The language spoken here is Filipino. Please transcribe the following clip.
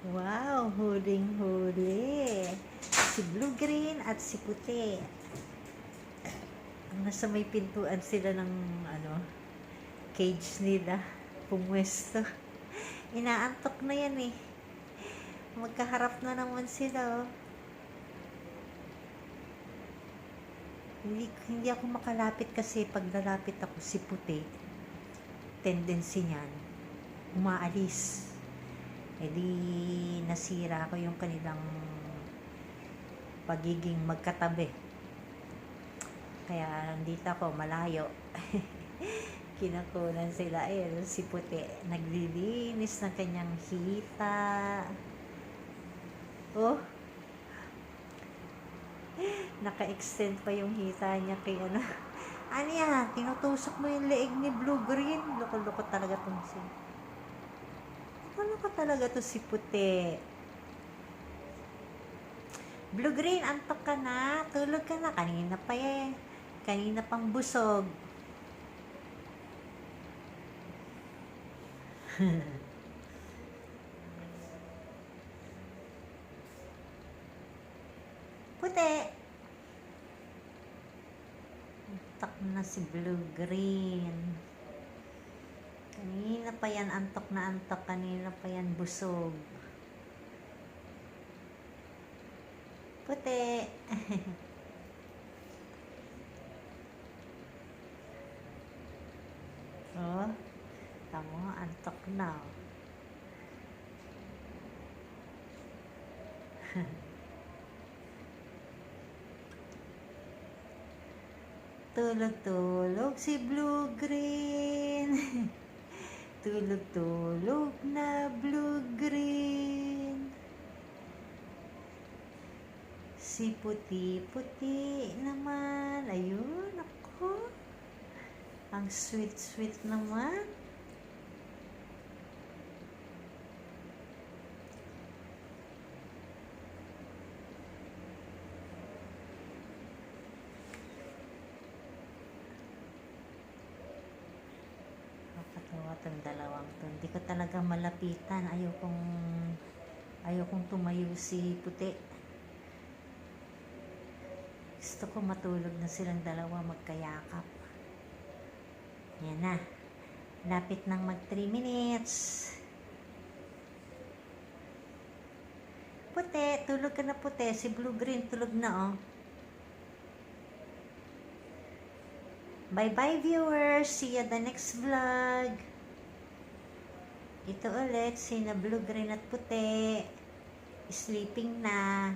Wow, huling-huli. Si blue-green at si puti. Nasa may pintuan sila ng cage nila. Pumwesto. Inaantok na yan eh. Magkaharap na naman sila oh. Hindi ako makalapit kasi pag lalapit ako si puti, tendency niyan, umaalis. E di nasira ko yung kanilang pagiging magkatabi. Kaya nandito ako malayo. Kinakunan sila. Si puti naglilinis ng kanyang hita. Oh, naka-extend pa yung hita niya kay ano. Ano yan? Tinutusok mo yung leeg ni blue-green. Loko-loko talaga tong si. Loko-loko talaga to si puti. Blue-green, antok ka na. Tulog ka na. Kanina pa eh. Kanina pang busog. Puti. Antok na si blue-green. Kanina pa yan antok na antok. Kanina pa yan busog. Puti. Oh, tamo, antok na. Tulog-tulog si blue-green. Tulog-tulog na blue-green. Si puti-puti naman. Ayun, ako. Ang sweet-sweet naman. Nakakatawa itong dalawang to. Hindi ko talaga malapitan. Ayokong tumayo si puti. Gusto ko matulog na silang dalawa magkayakap. Yan na. Lapit nang mag 3 minutes. Puti, tulog ka na puti. Si blue-green tulog na oh. Bye-bye viewers. See you the next vlog. Ito ulit, sina blue-green at puti. Sleeping na.